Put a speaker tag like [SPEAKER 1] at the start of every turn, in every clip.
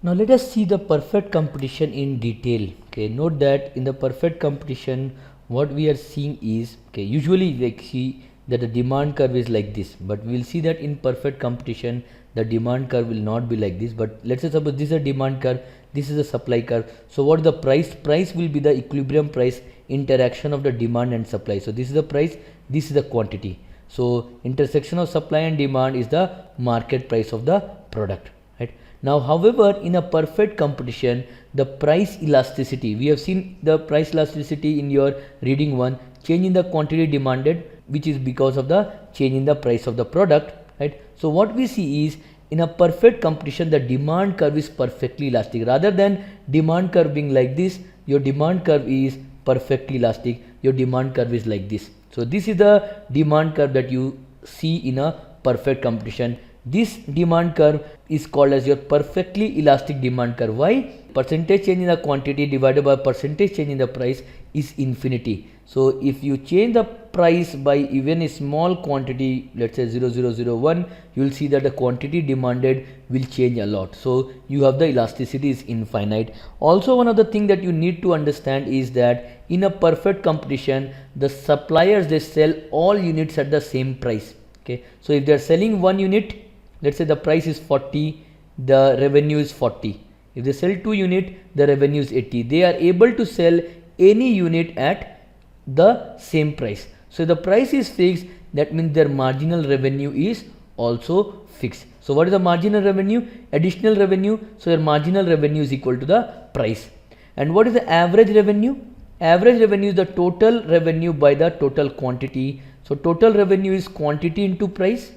[SPEAKER 1] Now let us see the perfect competition in detail. Okay, note that in the perfect competition, what we are seeing is, okay, usually like see that the demand curve is like this, but we will see that in perfect competition the demand curve will not be like this. But let's say suppose this is a demand curve, this is a supply curve. So what is the price? Price will be the equilibrium price interaction of the demand and supply. So this is the price, this is the quantity. So intersection of supply and demand is the market price of the product, right? Now, however, in a perfect competition, the price elasticity, we have seen the price elasticity in your reading 1, change in the quantity demanded, which is because of the change in the price of the product, right? So what we see is in a perfect competition, the demand curve is perfectly elastic. Rather than demand curve being like this, your demand curve is perfectly elastic. Your demand curve is like this. So this is the demand curve that you see in a perfect competition. This demand curve is called as your perfectly elastic demand curve. Why? Percentage change in the quantity divided by percentage change in the price is infinity. So if you change the price by even a small quantity, let's say 0.0001, you will see that the quantity demanded will change a lot. So you have the elasticity is infinite. Also, one of the thing that you need to understand is that in a perfect competition, the suppliers, they sell all units at the same price. Okay, so if they are selling one unit, let's say the price is 40, the revenue is 40. If they sell 2 unit, the revenue is 80. They are able to sell any unit at the same price. So the price is fixed, that means their marginal revenue is also fixed. So what is the marginal revenue? Additional revenue. So your marginal revenue is equal to the price. And what is the average revenue? Average revenue is the total revenue by the total quantity. So total revenue is quantity into price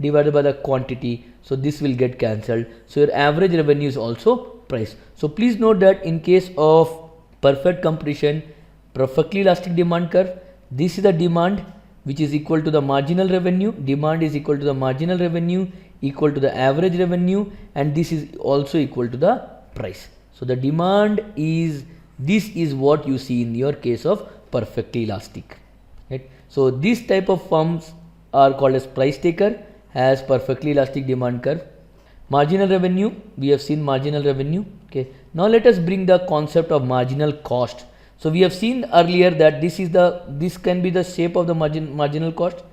[SPEAKER 1] divided by the quantity. So this will get cancelled. So your average revenue is also price. So please note that in case of perfect competition, perfectly elastic demand curve, this is the demand which is equal to the marginal revenue. Demand is equal to the marginal revenue equal to the average revenue, and this is also equal to the price. So the demand is, this is what you see in your case of perfectly elastic, right? So this type of firms are called as price taker, has perfectly elastic demand curve. Marginal revenue, we have seen marginal revenue. Okay, now let us bring the concept of marginal cost. So we have seen earlier that this can be the shape of the marginal cost.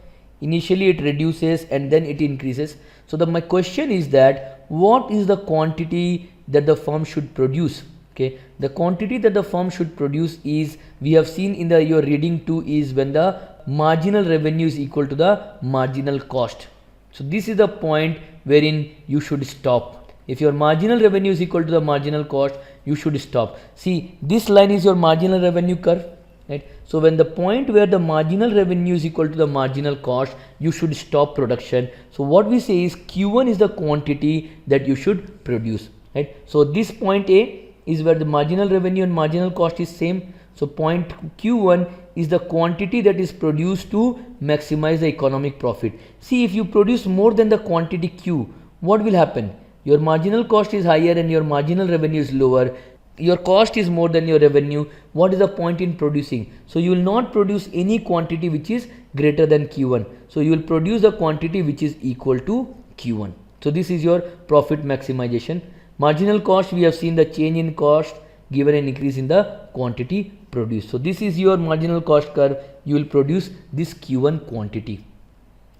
[SPEAKER 1] Initially it reduces and then it increases. So my question is that what is the quantity that the firm should produce? Okay, the quantity that the firm should produce is, we have seen in the your reading 2, is when the marginal revenue is equal to the marginal cost. So this is the point wherein you should stop. If your marginal revenue is equal to the marginal cost, you should stop. See, this line is your marginal revenue curve, right? So when the point where the marginal revenue is equal to the marginal cost, you should stop production. So what we say is Q1 is the quantity that you should produce, right? So this point A is where the marginal revenue and marginal cost is same. So point Q1 is the quantity that is produced to maximize the economic profit. See, if you produce more than the quantity Q, what will happen? Your marginal cost is higher and your marginal revenue is lower. Your cost is more than your revenue. What is the point in producing? So you will not produce any quantity which is greater than Q1. So you will produce a quantity which is equal to Q1. So this is your profit maximization. Marginal cost, we have seen the change in cost given an increase in the quantity produced. So this is your marginal cost curve. You will produce this Q1 quantity.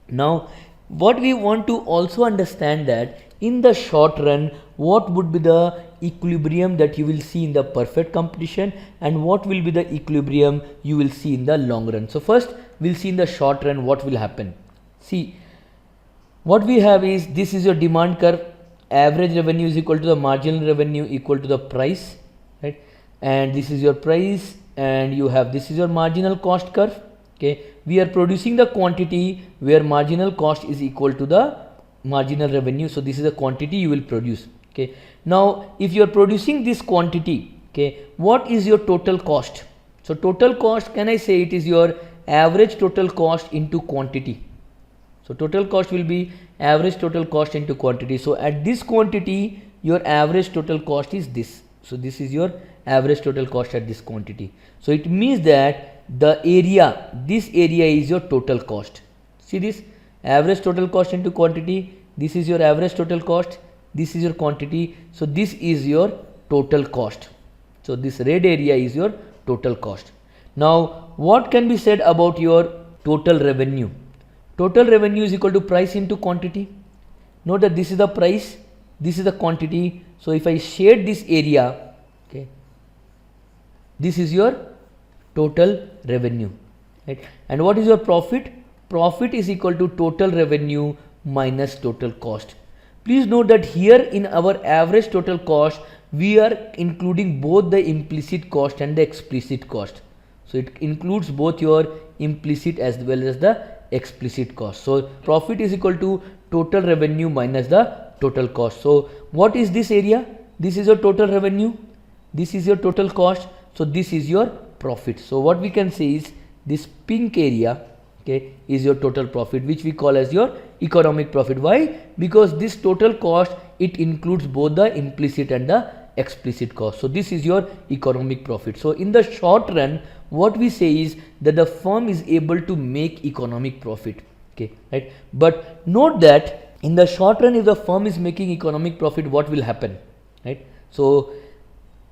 [SPEAKER 1] Now what we want to also understand that in the short run, what would be the equilibrium that you will see in the perfect competition, and what will be the equilibrium you will see in the long run. So first we'll see in the short run what will happen. See, what we have is, this is your demand curve. Average revenue is equal to the marginal revenue equal to the price, right? And this is your price, and you have, this is your marginal cost curve. Okay, we are producing the quantity where marginal cost is equal to the marginal revenue. So this is the quantity you will produce. Okay, now if you are producing this quantity, okay, what is your total cost? So total cost, can I say it is your average total cost into quantity. So total cost will be average total cost into quantity. So at this quantity, your average total cost is this. So this is your average total cost at this quantity. So it means that the area, this area is your total cost. See this, average total cost into quantity. This is your average total cost. this is your quantity, so this is your total cost. So this red area is your total cost. Now what can be said about your total revenue? Total revenue is equal to price into quantity. Note that this is the price, this is the quantity. So if I shade this area, okay, this is your total revenue, right? And what is your profit? Profit is equal to total revenue minus total cost. Please note that here in our average total cost, we are including both the implicit cost and the explicit cost. So it includes both your implicit as well as the explicit cost. So profit is equal to total revenue minus the total cost. So what is this area? This is your total revenue, this is your total cost, so this is your profit. So what we can say is this pink area, okay, is your total profit, which we call as your economic profit. Why? Because this total cost, it includes both the implicit and the explicit cost. So this is your economic profit. So in the short run, what we say is that the firm is able to make economic profit, okay, right? But note that in the short run, if the firm is making economic profit, what will happen, right? So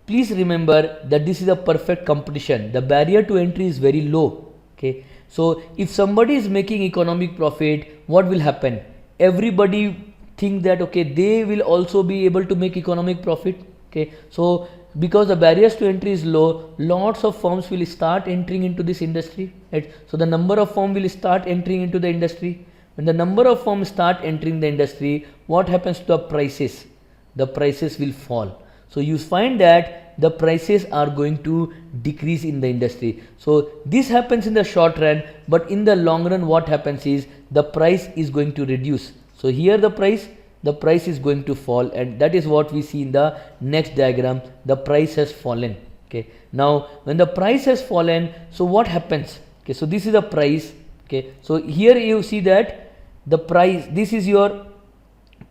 [SPEAKER 1] please remember that this is a perfect competition. The barrier to entry is very low, okay. So if somebody is making economic profit, what will happen? Everybody think that, okay, they will also be able to make economic profit, okay. So because the barriers to entry is low, lots of firms will start entering into this industry, right? So the number of firms will start entering into the industry. When the number of firms start entering the industry, what happens to the prices? The prices will fall. So you find that the prices are going to decrease in the industry. So this happens in the short run, but in the long run, what happens is the price is going to reduce. So here the price is going to fall, and that is what we see in the next diagram. The price has fallen, okay. Now when the price has fallen, so what happens? Okay, so this is the price, okay. So here you see that the price, this is your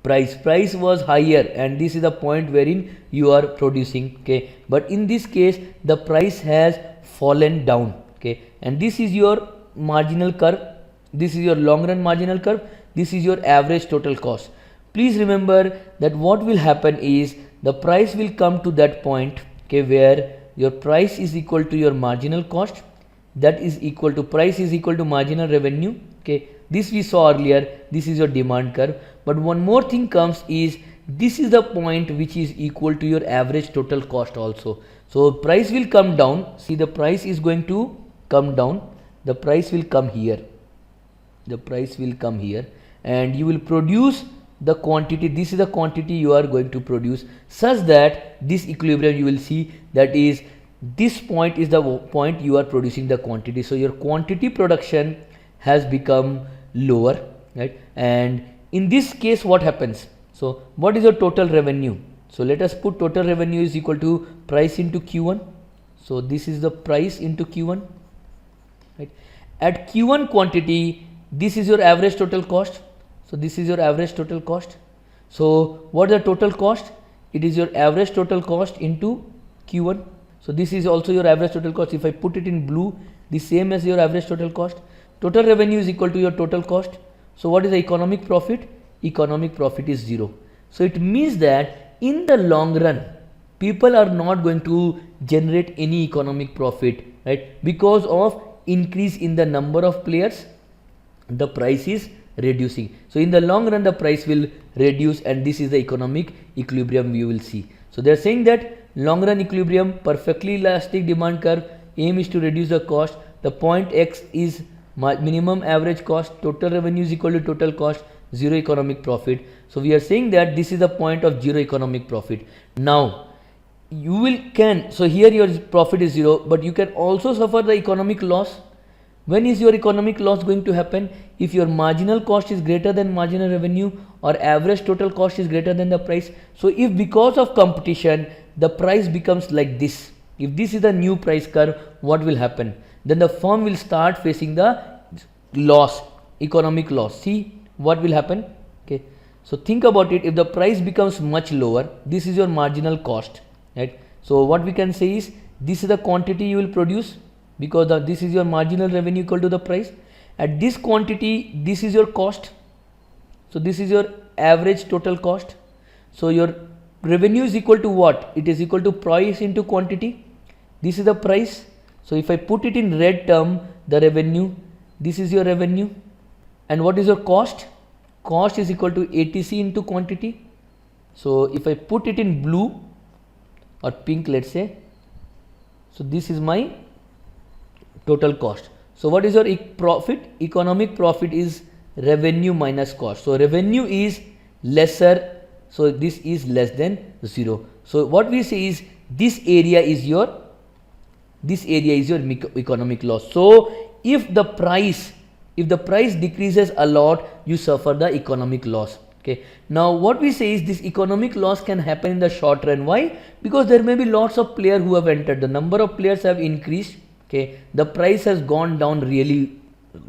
[SPEAKER 1] price was higher, and this is the point wherein you are producing, okay. But in this case, the price has fallen down, okay, and this is your marginal curve, this is your long run marginal curve, this is your average total cost. Please remember that what will happen is the price will come to that point, okay, where your price is equal to your marginal cost, that is equal to price is equal to marginal revenue, okay. This we saw earlier, this is your demand curve. But one more thing comes is this is the point which is equal to your average total cost also. So price will come down, see the price is going to come down, the price will come here, the price will come here, and you will produce the quantity, this is the quantity you are going to produce, such that this equilibrium you will see that is this point is the point you are producing the quantity. So your quantity production has become lower, right? And in this case what happens? So what is your total revenue? So let us put total revenue is equal to price into Q1. So this is the price into Q1, right? At Q1 quantity, this is your average total cost. So this is your average total cost. So what is the total cost? It is your average total cost into Q1. So this is also your average total cost. If I put it in blue, the same as your average total cost. Total revenue is equal to your total cost. So what is the economic profit? Economic profit is 0. So it means that in the long run, people are not going to generate any economic profit, right? Because of increase in the number of players, the price is reducing. So in the long run, the price will reduce, and this is the economic equilibrium you will see. So they are saying that long run equilibrium, perfectly elastic demand curve, aim is to reduce the cost. The point X is minimum average cost, total revenue is equal to total cost, 0 economic profit. So we are saying that this is the point of 0 economic profit. Now you will so here your profit is 0, but you can also suffer the economic loss. When is your economic loss going to happen? If your marginal cost is greater than marginal revenue, or average total cost is greater than the price. So if because of competition the price becomes like this, if this is the new price curve, what will happen? Then the firm will start facing the loss, economic loss. See what will happen, okay. So think about it, if the price becomes much lower, this is your marginal cost, right? So what we can say is this is the quantity you will produce, because this is your marginal revenue equal to the price. At this quantity, this is your cost. So this is your average total cost. So your revenue is equal to what? It is equal to price into quantity. This is the price. So if I put it in red term, the revenue, this is your revenue. And what is your cost? Cost is equal to ATC into quantity. So if I put it in blue or pink, let's say, so this is my total cost. So what is your profit? Economic profit is revenue minus cost. So revenue is lesser, so this is less than 0. So what we say is this area is your economic loss. So if the price decreases a lot, you suffer the economic loss. Okay, now what we say is this economic loss can happen in the short run. Why? Because there may be lots of players who have entered, the number of players have increased. Okay, the price has gone down really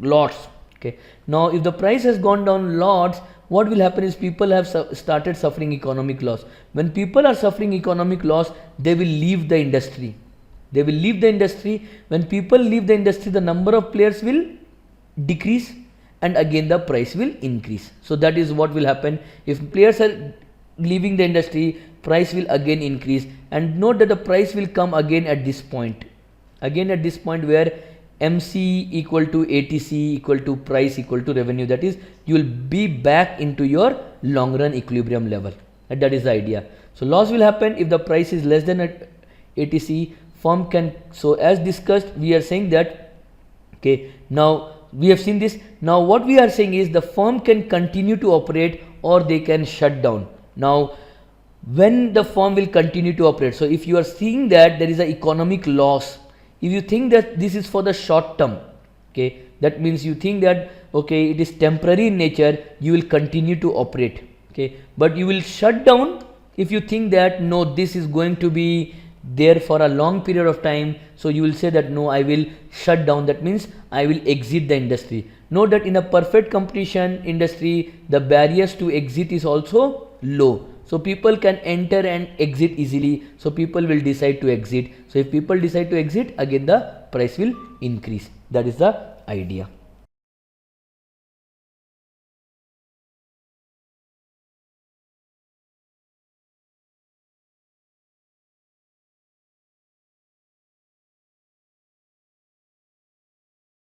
[SPEAKER 1] lots. Okay, now if the price has gone down lots, what will happen is people have started suffering economic loss. When people are suffering economic loss, they will leave the industry. When people leave the industry, the number of players will decrease and again the price will increase. So that is what will happen. If players are leaving the industry, price will again increase, and note that the price will come again at this point. Where MC equal to ATC equal to price equal to revenue, that is, you will be back into your long run equilibrium level, and that is the idea. So loss will happen if the price is less than ATC. Firm can, so as discussed, we are saying that, okay, now we have seen this. Now what we are saying is the firm can continue to operate or they can shut down. Now when the firm will continue to operate, so if you are seeing that there is an economic loss, if you think that this is for the short term, okay, that means you think that, okay, it is temporary in nature, you will continue to operate. Okay, but you will shut down if you think that no, this is going to be there for a long period of time. So you will say that no, I will shut down, that means I will exit the industry. Note that in a perfect competition industry, the barriers to exit is also low. So people can enter and exit easily. So people will decide to exit. So if people decide to exit, again the price will increase. That is the idea.